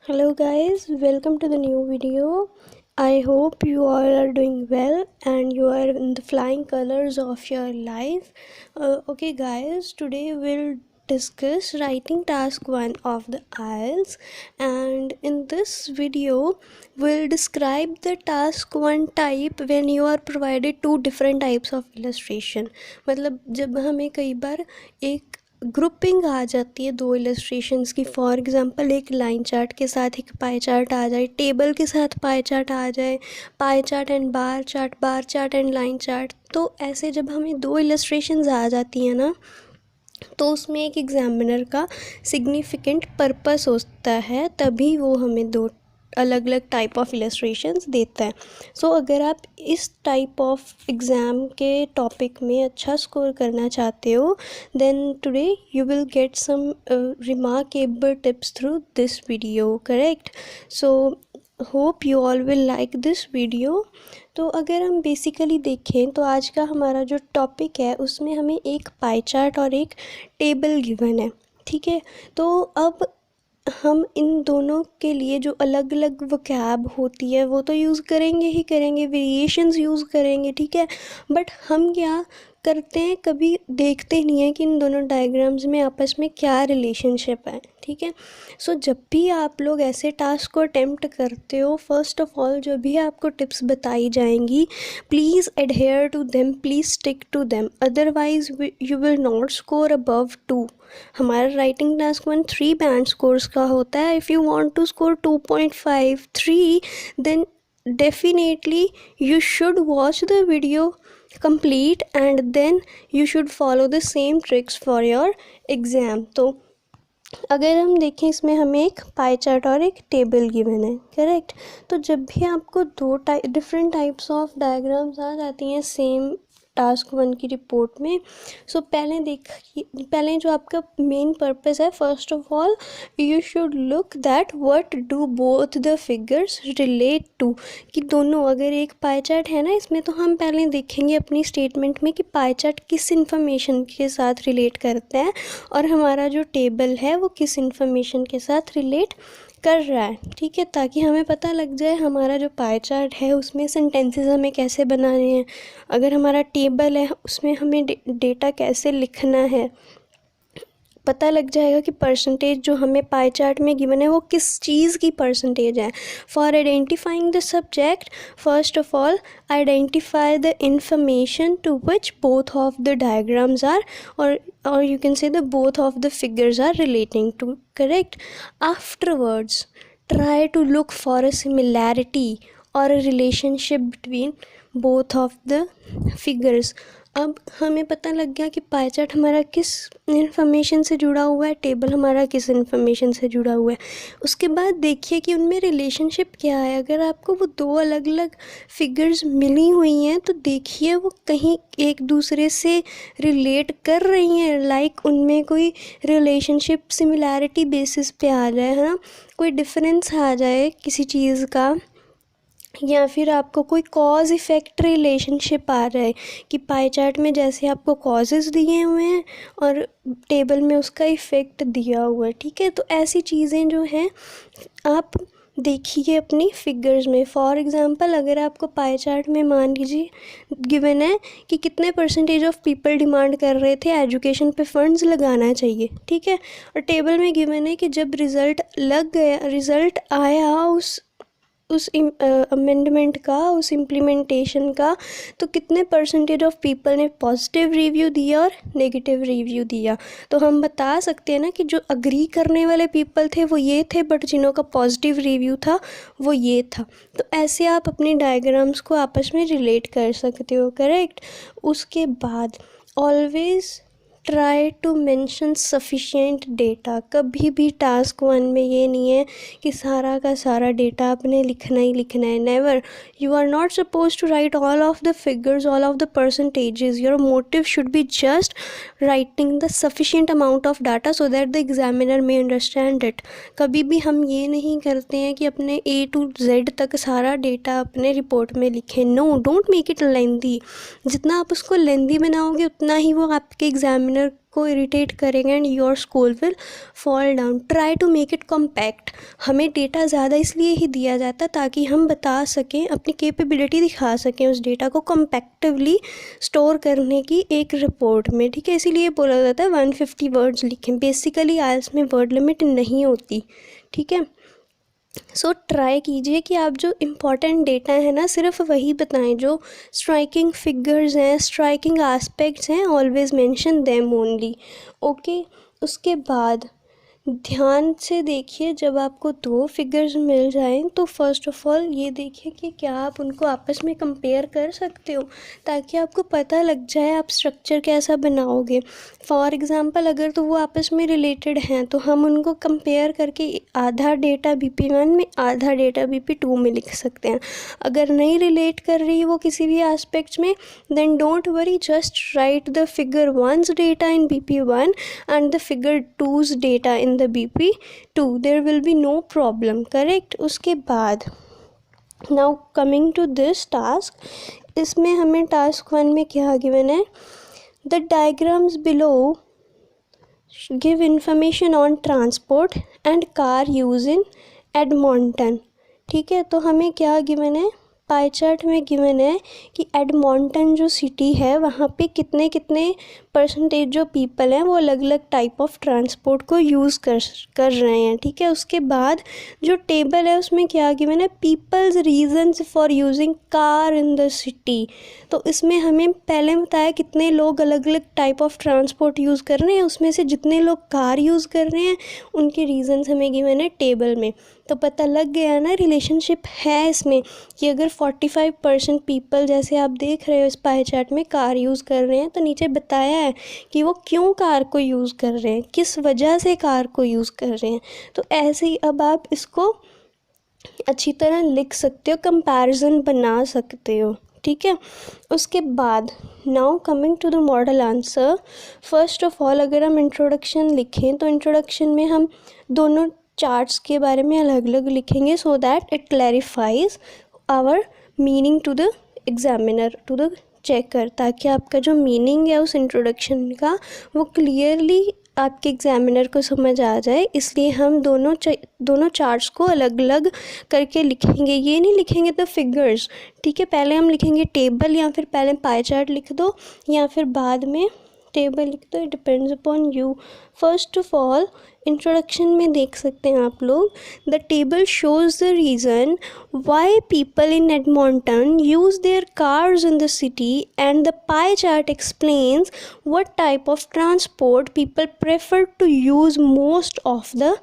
Hello guys, welcome to the new video. I hope you all are doing well and you are in the flying colors of your life. Okay guys, today we'll discuss writing task 1 of the IELTS, and in this video we'll describe the task 1 type when you are provided two different types of illustration. मतलब जब हमें कई बार एक grouping आ जाती है दो illustrations की, for example एक लाइन चार्ट के साथ एक पाई चार्ट आ जाए, टेबल के साथ पाई चार्ट आ जाए, pie chart and bar chart and line chart. तो ऐसे जब हमें दो इलस्ट्रेशंस आ जाती हैं ना, तो उसमें एक एग्जामिनर का सिग्निफिकेंट पर्पस होता है, तभी वो हमें दो अलग अलग टाइप ऑफ इलस्ट्रेशंस देता है। सो अगर आप इस टाइप ऑफ एग्ज़ाम के टॉपिक में अच्छा स्कोर करना चाहते हो, then today you will get some remarkable tips through this video, correct. So hope you all will like this video. तो अगर हम बेसिकली देखें तो आज का हमारा जो टॉपिक है उसमें हमें एक पाई चार्ट और एक टेबल गिवन है, ठीक है। तो अब हम इन दोनों के लिए जो अलग अलग वोकैब होती है वो तो यूज़ करेंगे ही करेंगे, वेरिएशंस यूज़ करेंगे, ठीक है। बट हम क्या करते हैं, कभी देखते नहीं हैं कि इन दोनों डायग्राम्स में आपस में क्या रिलेशनशिप है, ठीक है। सो जब भी आप लोग ऐसे टास्क को अटेम्प्ट करते हो, फर्स्ट ऑफ ऑल जो भी आपको टिप्स बताई जाएंगी, please adhere to them, please stick to them, otherwise you will not score above 2। हमारा राइटिंग टास्क 1 3 बैंड स्कोर्स का होता है। If you want to score 2.5 3, then definitely you should watch the video complete and then you should follow the same tricks for your exam। तो अगर हम देखें, इसमें हमें एक पाई चार्ट और एक टेबल गिवन है, करेक्ट। तो जब भी आपको दो डिफरेंट टाइप्स ऑफ डायग्राम्स आ जाती हैं सेम टास्क 1 की रिपोर्ट में, सो पहले जो आपका मेन पर्पस है, first of all you should look that what do both the figures relate to, कि दोनों, अगर एक पाई चार्ट है ना इसमें, तो हम पहले देखेंगे अपनी स्टेटमेंट में कि पाई चार्ट किस इन्फॉर्मेशन के साथ रिलेट करता है और हमारा जो टेबल है वो किस इन्फॉर्मेशन के साथ रिलेट कर रहा है, ठीक है। ताकि हमें पता लग जाए हमारा जो पाई चार्ट है उसमें सेंटेंसेस हमें कैसे बनाने हैं, अगर हमारा टेबल है उसमें हमें डेटा कैसे लिखना है, पता लग जाएगा कि परसेंटेज जो हमें पाई चार्ट में गिवन है वो किस चीज़ की परसेंटेज है। For identifying the subject, first of all identify the information to which both of the diagrams are or you can say the both of the figures are relating to, correct। Afterwards try to look for a similarity or a relationship between both of the figures। अब हमें पता लग गया कि pie chart हमारा किस information से जुड़ा हुआ है, टेबल हमारा किस इन्फॉर्मेशन से जुड़ा हुआ है। उसके बाद देखिए कि उनमें रिलेशनशिप क्या है। अगर आपको वो दो अलग अलग फिगर्स मिली हुई हैं तो देखिए वो कहीं एक दूसरे से रिलेट कर रही हैं, लाइक उनमें कोई रिलेशनशिप सिमिलैरिटी बेसिस पे आ जाए, है ना, कोई डिफरेंस आ जाए किसी चीज़ का, या फिर आपको कोई कॉज इफ़ेक्ट रिलेशनशिप आ रहा है कि पाई चार्ट में जैसे आपको कॉजेज़ दिए हुए हैं और टेबल में उसका इफ़ेक्ट दिया हुआ है, ठीक है। तो ऐसी चीज़ें जो हैं आप देखिए अपनी फिगर्स में। फॉर एग्ज़ाम्पल अगर आपको पाई चार्ट में मान लीजिए गिवन है कि कितने परसेंटेज ऑफ पीपल डिमांड कर रहे थे एजुकेशन पे फंड्स लगाना चाहिए, ठीक है, और टेबल में गिवन है कि जब रिज़ल्ट आया उस अमेंडमेंट का, उस इम्प्लीमेंटेशन का, तो कितने परसेंटेज ऑफ पीपल ने पॉजिटिव रिव्यू दिया और नेगेटिव रिव्यू दिया। तो हम बता सकते हैं ना कि जो अग्री करने वाले पीपल थे वो ये थे, बट जिन्हों का पॉजिटिव रिव्यू था वो ये था। तो ऐसे आप अपने डायग्राम्स को आपस में रिलेट कर सकते हो, करेक्ट। उसके बाद always try to mention sufficient data. कभी भी टास्क 1 में ये नहीं है कि सारा का सारा डेटा आपने लिखना ही लिखना है, never. You are not suppose to write all of the figures, all of the percentages. Your motive should be just writing the sufficient amount of data so that the examiner may understand it. कभी भी हम ये नहीं करते हैं कि अपने A to Z तक सारा डेटा अपने रिपोर्ट में लिखें। No, don't make it lengthy. जितना आप उसको लेंदी बनाओगे उतना ही वो आपके एग्जामिनर एग्जामिनर को इरिटेट करेंगे and your score will fall down. Try to make it compact. हमें डेटा ज़्यादा इसलिए ही दिया जाता है ताकि हम बता सकें, अपनी कैपेबिलिटी दिखा सकें उस डेटा को कॉम्पैक्टिवली स्टोर करने की एक रिपोर्ट में, ठीक है। इसीलिए बोला जाता है 150 वर्ड्स लिखें। बेसिकली आइल्स में वर्ड लिमिट नहीं होती, ठीक है। सो ट्राई कीजिए कि आप जो इम्पॉर्टेंट डेटा है ना सिर्फ वही बताएं, जो स्ट्राइकिंग फिगर्स हैं, स्ट्राइकिंग एस्पेक्ट्स हैं, always mention them only, okay. उसके बाद ध्यान से देखिए, जब आपको दो फिगर्स मिल जाएं तो फर्स्ट ऑफ ऑल ये देखिए कि क्या आप उनको आपस में कंपेयर कर सकते हो, ताकि आपको पता लग जाए आप स्ट्रक्चर कैसा बनाओगे। फॉर एग्ज़ाम्पल अगर तो वो आपस में रिलेटेड हैं तो हम उनको कंपेयर करके आधा डेटा BP1 में आधा डेटा BP2 में लिख सकते हैं। अगर नहीं रिलेट कर रही वो किसी भी एस्पेक्ट्स में, then don't worry, just write the figure 1's data in BP1 and the figure 2's data in the BP2, there will be no problem, correct। उसके बाद now coming to this task, इसमें हमें task 1 में क्या given है, the diagrams below give information on transport and car use in Edmonton, ठीक है। तो हमें क्या गिवन है, पाई चार्ट में गिवन है कि एडमॉन्टन जो सिटी है वहाँ पे कितने कितने परसेंटेज जो पीपल हैं वो अलग अलग टाइप ऑफ ट्रांसपोर्ट को यूज़ कर रहे हैं, ठीक है। उसके बाद जो टेबल है उसमें क्या गिवन है, people's reasons for using car in the city. तो इसमें हमें पहले बताया कितने लोग अलग अलग टाइप ऑफ ट्रांसपोर्ट यूज़ कर रहे हैं, उसमें से जितने लोग कार यूज़ कर रहे हैं उनके रीजंस हमें गिवन है टेबल में। तो पता लग गया ना, रिलेशनशिप है इसमें कि अगर 45% पीपल, जैसे आप देख रहे हो इस पाई चार्ट में, कार यूज़ कर रहे हैं, तो नीचे बताया है कि वो क्यों कार को यूज़ कर रहे हैं, किस वजह से कार को यूज़ कर रहे हैं। तो ऐसे ही अब आप इसको अच्छी तरह लिख सकते हो, कंपैरिजन बना सकते हो, ठीक है। उसके बाद now coming to the model answer, first of all अगर हम इंट्रोडक्शन लिखें तो इंट्रोडक्शन में हम दोनों चार्ट्स के बारे में अलग अलग लिखेंगे, so that it clarifies our meaning to the examiner, to the checker, ताकि आपका जो मीनिंग है उस इंट्रोडक्शन का वो क्लियरली आपके एग्जामिनर को समझ आ जाए। इसलिए हम दोनों चार्ट्स को अलग अलग करके लिखेंगे, ये नहीं लिखेंगे द फिगर्स, ठीक है। पहले हम लिखेंगे टेबल, या फिर पहले पाई चार्ट लिख दो, या फिर बाद में टेबल लिख दो, it depends upon you. First of all introduction में देख सकते हैं आप लोग, the table shows the reason why people in Edmonton use their cars in the city, and the pie chart explains what type of transport people prefer to use most of the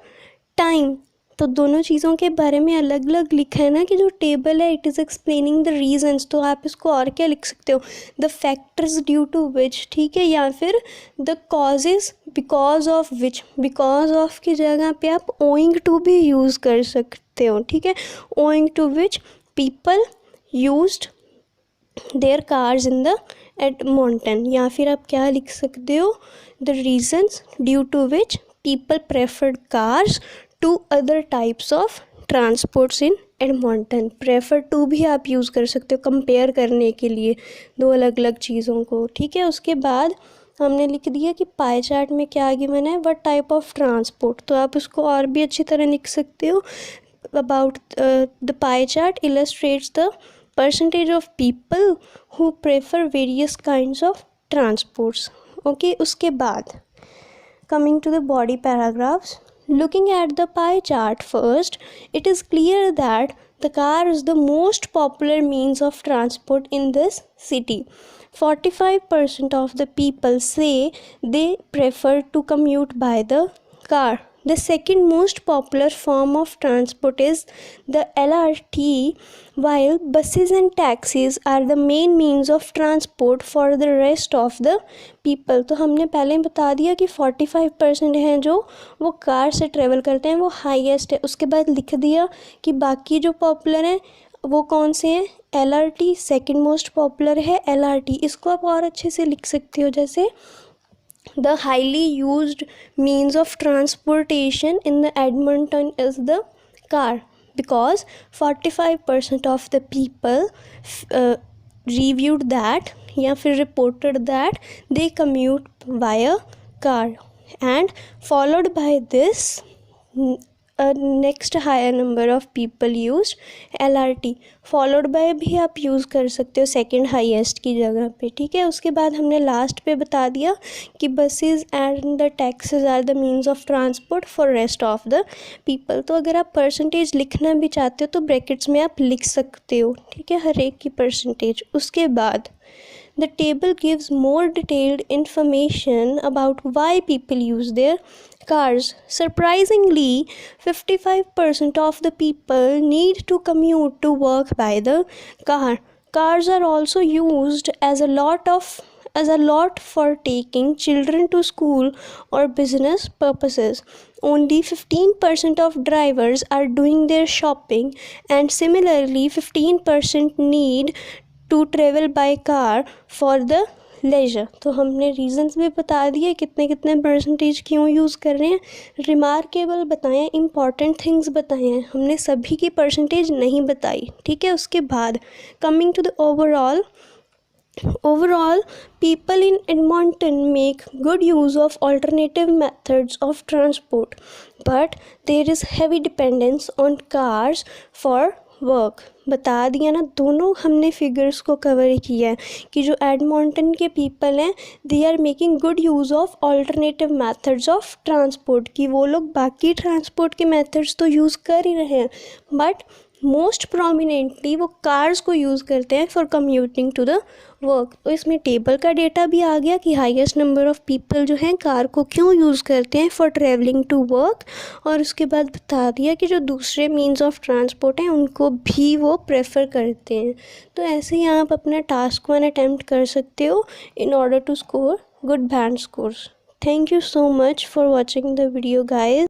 time. तो दोनों चीज़ों के बारे में अलग अलग लिखा है ना, कि जो टेबल है it is explaining the reasons, तो आप इसको और क्या लिख सकते हो, द फैक्टर्स ड्यू टू विच, ठीक है, या फिर the causes because of which. Because of की जगह पे आप ओइंग टू भी यूज़ कर सकते हो, ठीक है। Owing to which people used their cars in the Edmonton, या फिर आप क्या लिख सकते हो, the reasons due to which people preferred cars to other types of transports in Edmonton. Prefer to भी आप यूज़ कर सकते हो कंपेयर करने के लिए दो अलग अलग चीज़ों को, ठीक है। उसके बाद हमने लिख दिया कि पाई चार्ट में क्या गिवन है, व्हाट टाइप ऑफ ट्रांसपोर्ट, तो आप उसको और भी अच्छी तरह लिख सकते हो, about the pie chart illustrates the percentage of people who prefer various kinds of transports, okay. उसके बाद coming to the body paragraphs, looking at the pie chart first, it is clear that the car is the most popular means of transport in this city. 45% of the people say they prefer to commute by the car. The second most popular form of transport is the LRT, while buses and taxis are the main means of transport for the rest of the people. तो हमने पहले बता दिया कि 45% हैं जो वो car से ट्रेवल करते हैं, वो हाईएस्ट है। उसके बाद लिख दिया कि बाकी जो पॉपुलर हैं वो कौन से हैं, LRT सेकेंड मोस्ट पॉपुलर है LRT। इसको आप और अच्छे से लिख सकते हो, जैसे the highly used means of transportation in the Edmonton is the car, because 45% of the people reviewed that या फिर reported that they commute by a car and followed by this next higher number of people use LRT, followed by भी आप use कर सकते हो second highest की जगह पे, ठीक है। उसके बाद हमने लास्ट पे बता दिया कि buses and the taxis are the means of transport for rest of the people. तो अगर आप परसेंटेज लिखना भी चाहते हो तो ब्रैकेट्स में आप लिख सकते हो, ठीक है, हर एक की परसेंटेज। उसके बाद the table gives more detailed information about why people use their cars. Surprisingly, 55% of the people need to commute to work by the car. Cars are also used as a lot for taking children to school or business purposes. Only 15% of drivers are doing their shopping, and similarly 15% need to travel by car for the leisure. तो हमने reasons भी बता दिए कितने कितने percentage क्यों use कर रहे हैं, रिमार्केबल बताएं, इंपॉर्टेंट थिंग्स बताए हैं, हमने सभी की परसेंटेज नहीं बताई, ठीक है। उसके बाद coming to the overall people in Edmonton make good use of alternative methods of transport, but there is heavy dependence on cars for work. बता दिया ना, दोनों हमने फिगर्स को कवर किया है कि जो एडमॉन्टन के पीपल हैं they are making good use of alternative methods of transport, कि वो लोग बाकी ट्रांसपोर्ट के मेथड्स तो यूज़ कर ही रहे हैं बट मोस्ट प्रोमिनेंटली वो कार्स को यूज़ करते हैं for commuting to the work. तो इसमें टेबल का डेटा भी आ गया कि हाईएस्ट नंबर ऑफ पीपल जो हैं कार को क्यों यूज़ करते हैं फॉर ट्रैवलिंग टू वर्क, और उसके बाद बता दिया कि जो दूसरे मीन्स ऑफ ट्रांसपोर्ट हैं उनको भी वो प्रेफर करते हैं। तो ऐसे ही आप अपना टास्क 1 अटैम्प्ट कर सकते हो in order to score good band scores. Thank you so much for watching the video guys.